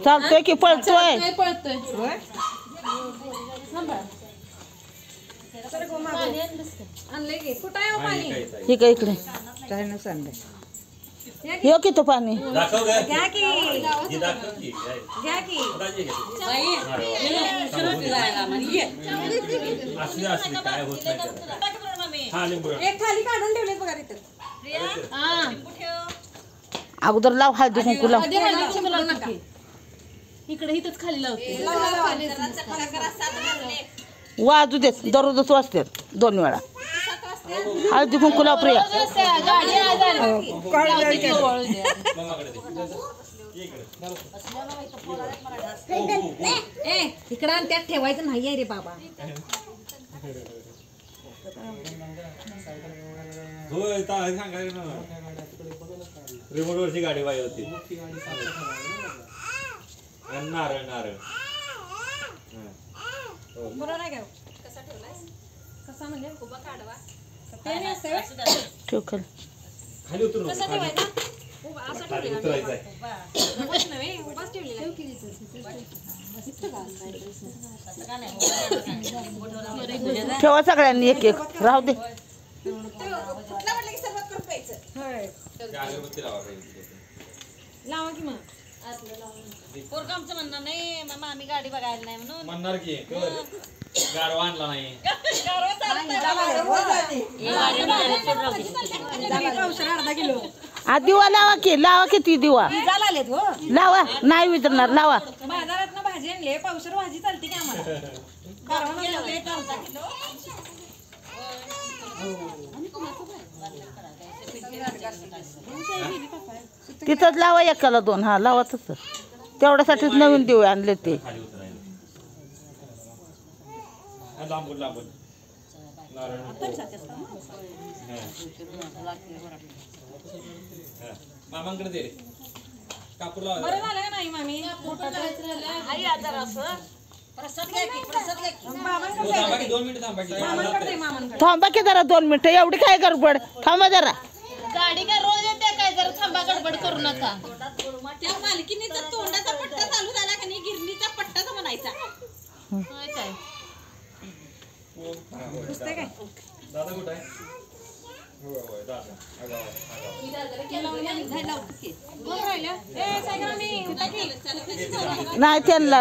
चालतोय की पळतोय ठीक आहे इकडे काय ना सांगते यो की तो पाणी घ्या की एक थाली काढून ठेवले बघा तिथं अगोदर लाव हळदी कुंकू लाव इकडे इथंच खाली लावते वाजू देत दररोजच वाजतात 2 वेळा हळदी कुंकू लाव प्रिया इकडं आणि त्यात ठेवायचं नाही रे बाबा रिमोट वरची गाडी पाहिजे होती नारळ नारळ बरोबर आहे का कसा ठेवलाय कसा म्हणजे उभा काढवा ठेव खाली खाली उतरू कसा ठेवायचा उभा असा ठेवलाय उभाच नव्हे उभाच ठेवलेला ठेवा सगळ्यांनी एक एक राहू दे कुठला म्हटलं की सर्वात करून प्यायचं अगरबत्ती लावा लावा की मग पोरगं आमचं म्हणणार नाही मामा आम्ही गाडी बघायला नाही म्हणून म्हणणार की गारवा आणला नाही अर्धा किलो दिवा लावा की ती दिवा आलेत हो लावा नाही विचारणार लावा बाजारात ना भाजी आणली पावशेर भाजी चालते की आम्हाला तिथंच लावा एकाला 2 हा लावा तसं तेवढ्यासाठीच नवीन दिवे आणले ते लांबून लांबून मामांकडे दे रे कापूर लावा बरं झालं नाही मामी आई आजार असं प्रसाद घ्या की थांबा की 2 मिनिटं थांबा की थांबा की जरा 2 मिनिटं एवढी काय गडबड थांबा जरा गाडी काय रोज येते काय जरा थांबा गडबड करू नका त्या मालकीनीचा तोंडाचा पट्टा चालू झाला का नाही गिरणीचा पट्टाच म्हणायचा काय पुस्तक काय दादा कुठं आहे होय दादा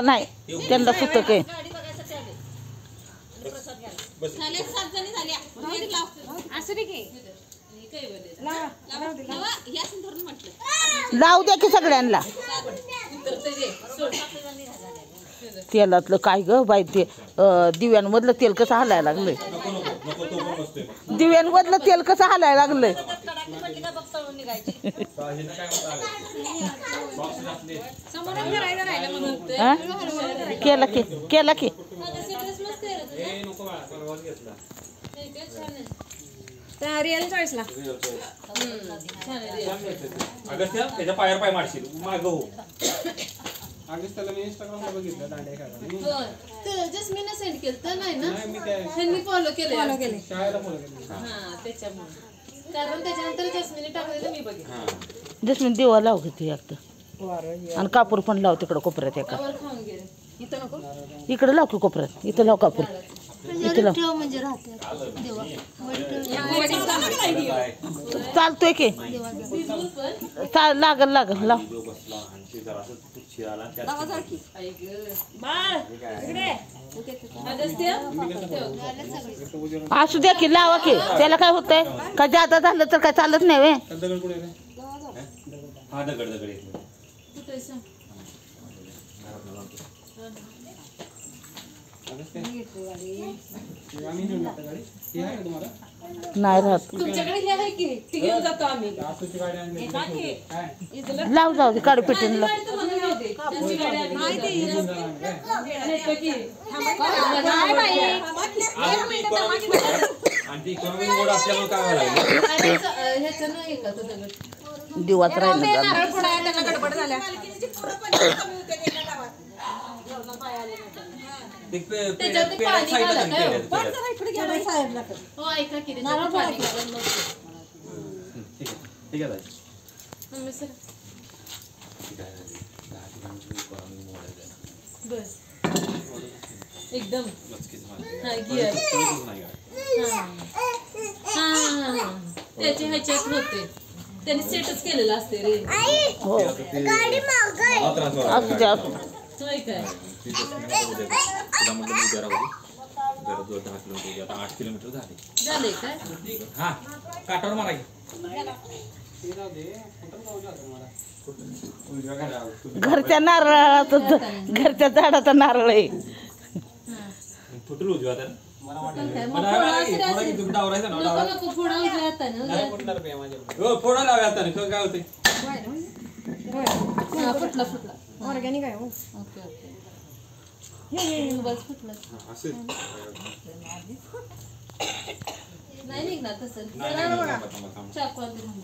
नाही त्यांना सुतक आहे लावू द्या की सगळ्यांना तेलातलं काय ग बाई ते दिव्यांमधलं तेल कसं हलायला लागलंय दिव्यांमधलं तेल कसं हलायला लागलंय केला की रिअल चॉईसला अगस्त्या त्याच्या पायावर पाय मारशील माग हो अगस्त्याला मी इंस्टाग्रामला बघितलं दांड्या खेळायला जस्मीनं सेंड केलं तर नाही ना त्यांनी फॉलो केले शाळेला फॉलो केलं हा त्याच्यामुळे कारण त्याच्यानंतर जस्मीने टाकलेलं मी बघितलं जसमी दिवा लाव घेते एकदा आणि कापूर पण लाव तिकडं कोपऱ्यात एका खाऊन गेले इथं नको इकडे लाव की कोपऱ्यात इथं लाव कापूर इथं लाव म्हणजे राहते चालतोय की लागल लाव असू द्या की लावा की त्याला काय होतंय का जादा झालं तर काय चालत नाही वे नाही राहत तुमच्याकडे हे आहे की ती घेऊन जातो आम्ही लाव जाऊ दे काढू पेटीला दिवाच राहिला ठीक आहे ताई. मम्मी सर ठीक आहे ताई. 10 किलोमीटर करून मोडायचं आहे. बस एकदम मस्कीच मारते. हा गिअर कळतच नाही काय. हा त्याचे ह्याच्यात होते त्यांनी सेटच केलेलं असते रे हो ते आता ते मला त्रास व्हायला असू दे असू दे. होय काय ती 10 किलोमीटर उद्या तिला म्हटलं मी उद्या राहू दे. जरा 10 किलोमीटर आता 8 किलोमीटर झाले. झालंय काय हा काटावर मारा की. ते जाऊ दे कुठं जाऊ लागलं मला उजव्या काटावर. घरच्या नारळाचं घरच्या झाडाचा नारळ आहे. फुटलं उजव्या तर. मला वाटलं काय? मग मला फोडा नाही, असेल फोडा की असेल. तुम्ही डावरायचा ना, नको डावरा. नको फोडा उजव्या हाताने उजव्या हाताने. कुठं रुपये माझ्या हो फोडा लाव्या हाताने. तो काय होते हा फुटला फुटला ऑर्गॅनिक आहे हो. ओके ओके बस फुटला असेल. नाही निघणार तसं नाही, नाही, जरा थांबा, थांबा, थांबा. चाकू आणते थांब.